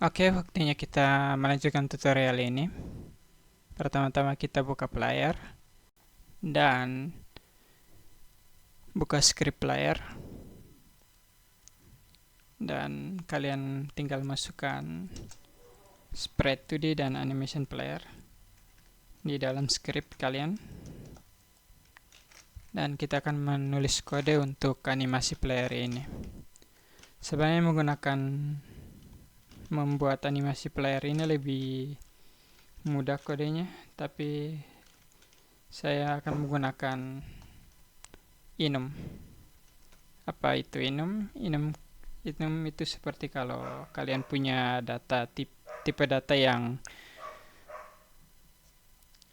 Oke, waktunya kita melanjutkan tutorial ini. Pertama-tama kita buka player dan buka script player, dan kalian tinggal masukkan spread 2D dan animation player di dalam script kalian, dan kita akan menulis kode untuk animasi player ini. Sebenarnya membuat animasi player ini lebih mudah kodenya, tapi saya akan menggunakan enum. Apa itu enum? Enum itu seperti kalau kalian punya tipe data yang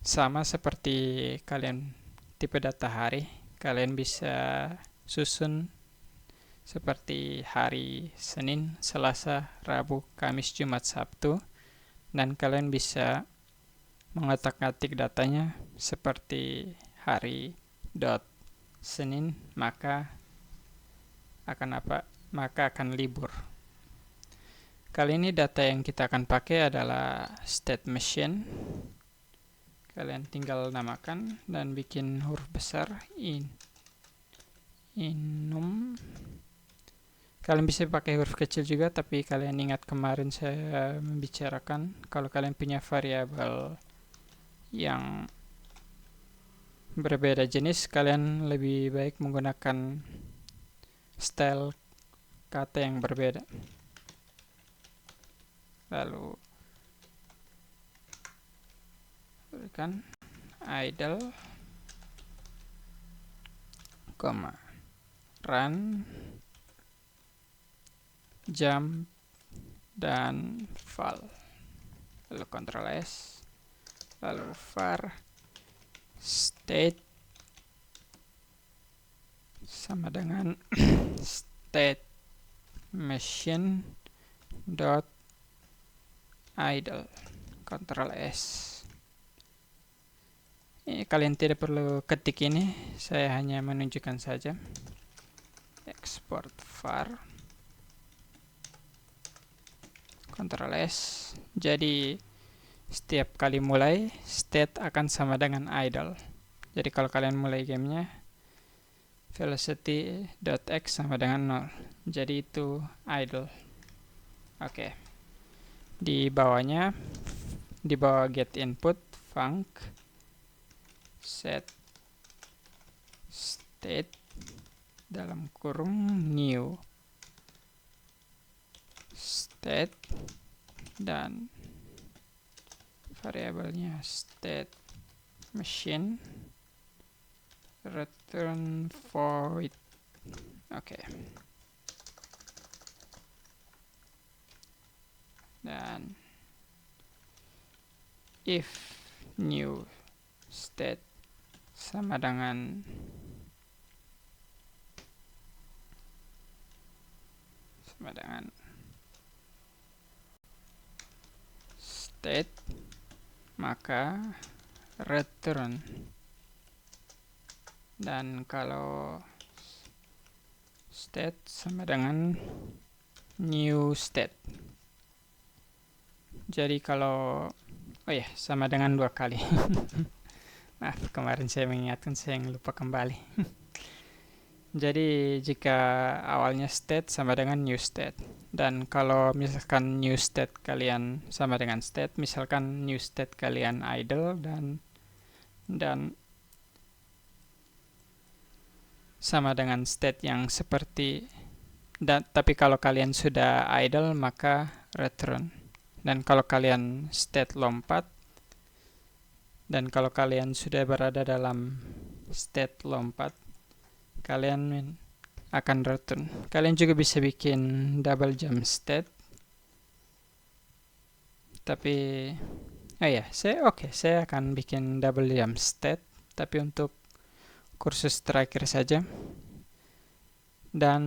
sama seperti kalian tipe data hari, kalian bisa susun seperti hari Senin, Selasa, Rabu, Kamis, Jumat, Sabtu, dan kalian bisa mengotak-atik datanya seperti hari dot Senin, maka akan libur. Kali ini data yang kita akan pakai adalah state machine. Kalian tinggal namakan dan bikin huruf besar enum. Kalian bisa pakai huruf kecil juga, tapi kalian ingat kemarin saya membicarakan kalau kalian punya variabel yang berbeda jenis, kalian lebih baik menggunakan style kata yang berbeda. Lalu berikan idle, run, jump, dan val. Lalu Ctrl S, lalu var state sama dengan state machine dot idle. Ctrl S. Ini kalian tidak perlu ketik ini, saya hanya menunjukkan saja. Export var, Ctrl S. Jadi setiap kali mulai, state akan sama dengan idle. Jadi kalau kalian mulai gamenya, velocity.x sama dengan 0. Jadi itu idle. Oke. Di bawahnya, di bawah get input, func set state dalam kurung new state, dan variabelnya state machine return void. Oke. Dan if new state sama dengan state, maka return. Dan kalau state sama dengan new state, jadi kalau sama dengan 2 kali. Maaf, kemarin saya mengingatkan, saya lupa kembali. Jadi jika awalnya state sama dengan new state, dan kalau misalkan new state kalian sama dengan state, misalkan new state kalian idle dan sama dengan state yang seperti, tapi kalau kalian sudah idle maka return. Dan kalau kalian state lompat, dan kalau kalian sudah berada dalam state lompat, kalian akan return. Kalian juga bisa bikin double jump state. Tapi saya akan bikin double jump state, tapi untuk kursus terakhir saja. Dan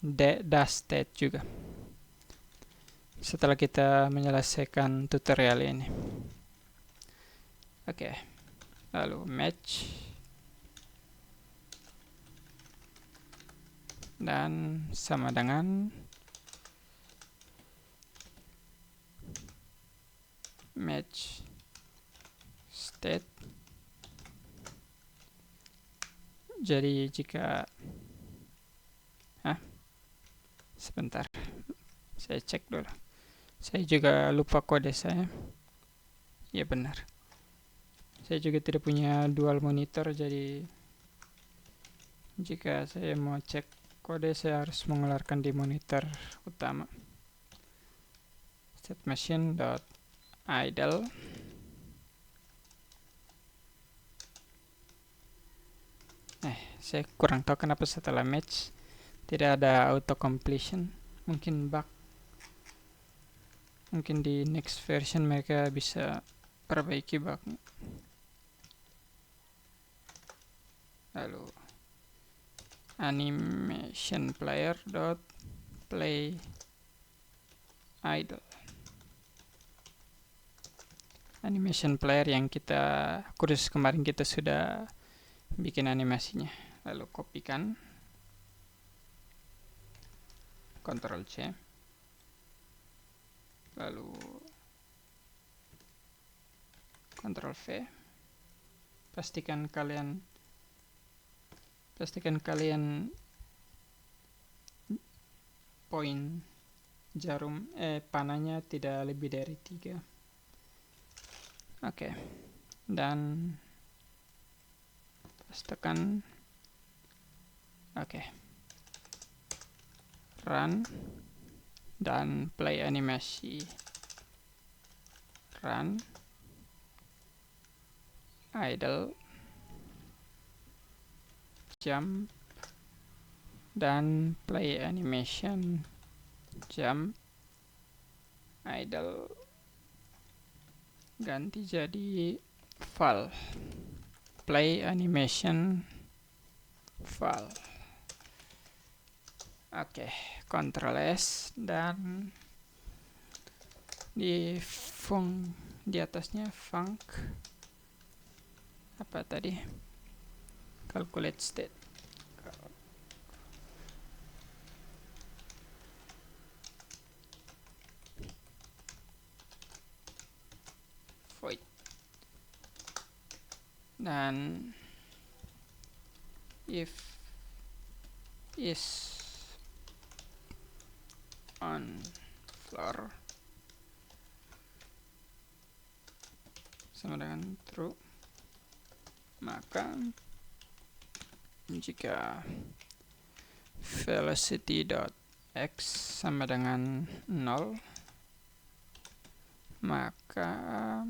dash state juga setelah kita menyelesaikan tutorial ini. Oke. Lalu match, dan sama dengan match state. Jadi jika sebentar, saya cek dulu. Saya juga lupa kode saya. Ya benar. Saya juga tidak punya dual monitor, jadi jika saya mau cek kode saya harus mengeluarkan di monitor utama. Set machine dot idle. Saya kurang tahu kenapa setelah match tidak ada auto completion. Mungkin bug. Mungkin di next version mereka bisa perbaiki bugnya. Lalu animation player dot play idle. Animation player yang kursus kemarin kita sudah bikin animasinya. Lalu kopikan, Ctrl C, lalu Ctrl V. Pastikan kalian poin jarum panahnya tidak lebih dari 3. Oke. Dan pastikan run dan play animasi. Run, idle, jump, dan play animation. Jump, idle, ganti jadi val. Play animation val. Oke, Ctrl S, dan di atasnya func apa tadi? Calculate state. Void. Dan if is on floor sama dengan true, maka jika velocity.x sama dengan 0, maka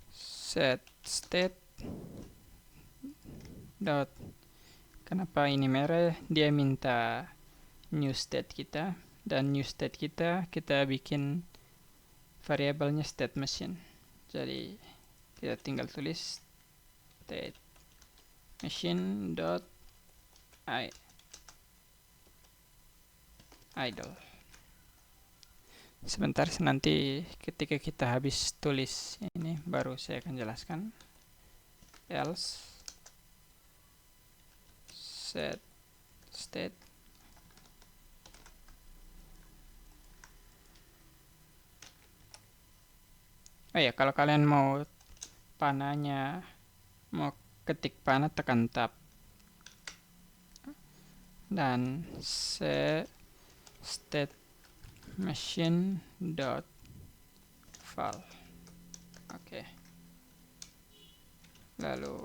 set state dot, kenapa ini merah, dia minta new state kita, dan new state kita bikin variabelnya state machine. Jadi kita tinggal tulis state machine dot idle. Sebentar, nanti ketika kita habis tulis ini baru saya akan jelaskan. Else set state kalau kalian mau ketik panah, tekan tab dan set state machine dot val. Lalu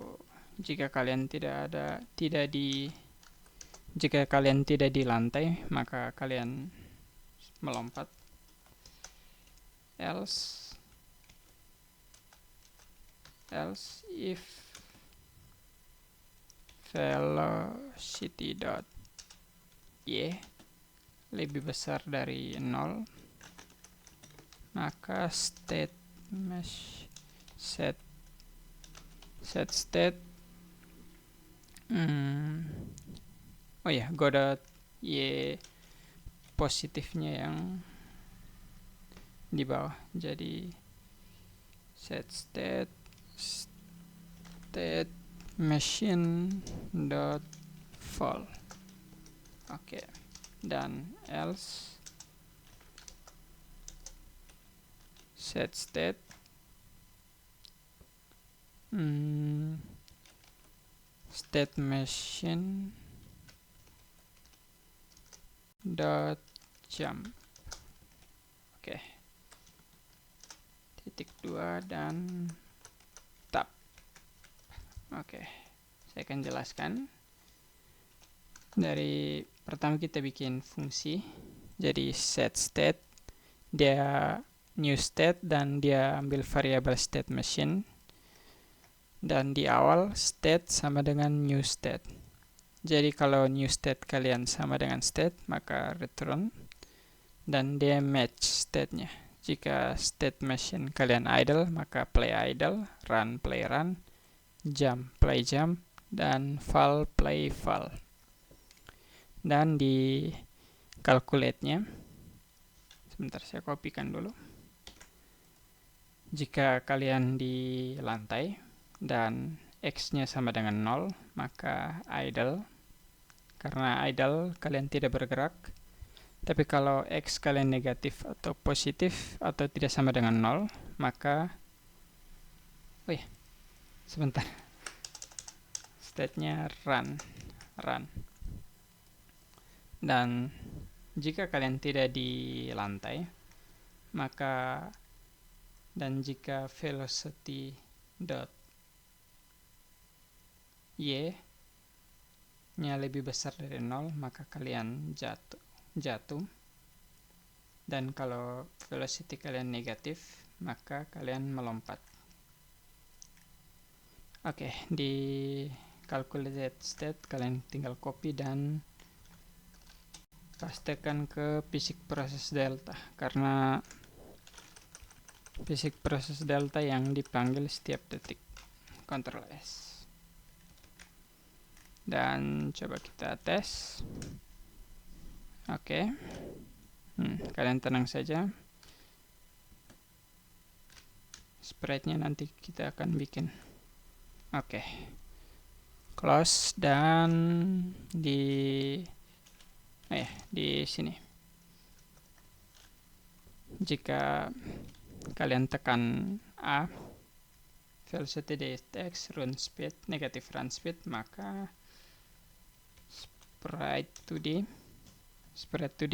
jika kalian tidak di lantai, maka kalian melompat. Else if velocity dot y lebih besar dari 0, maka set state godot y positifnya yang di bawah. Jadi set state machine dot val. Dan else set state state machine dot jump. Oke. Titik 2 dan tab. Oke. Saya akan jelaskan. Dari pertama kita bikin fungsi. Jadi set state, dia new state dan dia ambil variabel state machine. Dan di awal state sama dengan new state. Jadi kalau new state kalian sama dengan state, maka return. Dan dia match state-nya. Jika state machine kalian idle, maka play idle, run play run, jump play jump, dan val play val. Dan di calculate-nya, sebentar saya kopikan dulu. Jika kalian di lantai dan x-nya sama dengan 0, maka idle. Karena idle kalian tidak bergerak. Tapi kalau x kalian negatif atau positif atau tidak sama dengan 0, maka sebentar. State-nya run. Dan jika kalian tidak di lantai, maka dan jika velocity dot y nya lebih besar dari 0, maka kalian jatuh. Dan kalau velocity kalian negatif, maka kalian melompat. Oke, di calculate state kalian tinggal copy dan pastekan ke basic process delta, karena basic process delta yang dipanggil setiap detik. Ctrl S. Dan coba kita tes. Oke. Kalian tenang saja. Sprite-nya nanti kita akan bikin. Oke. Close dan di sini. Jika kalian tekan A, velocity dx run speed, negative run speed, maka sprite 2D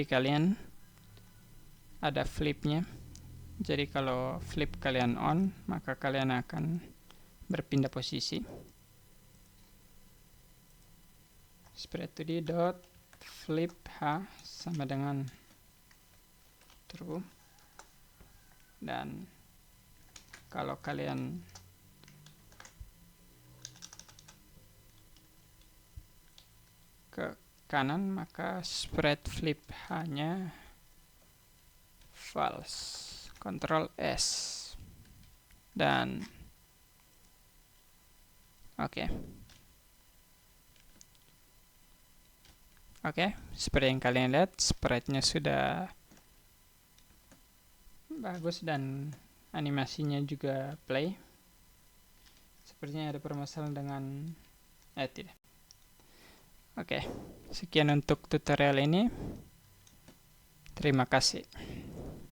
kalian ada flipnya. Jadi kalau flip kalian on, maka kalian akan berpindah posisi. Sprite 2D dot flip h sama dengan true. Dan kalau kalian ke kanan, maka spread flip hanya false. Ctrl S. Dan oke, seperti yang kalian lihat, sprite-nya sudah bagus dan animasinya juga play. Sepertinya ada permasalahan dengan tidak. Oke, sekian untuk tutorial ini. Terima kasih.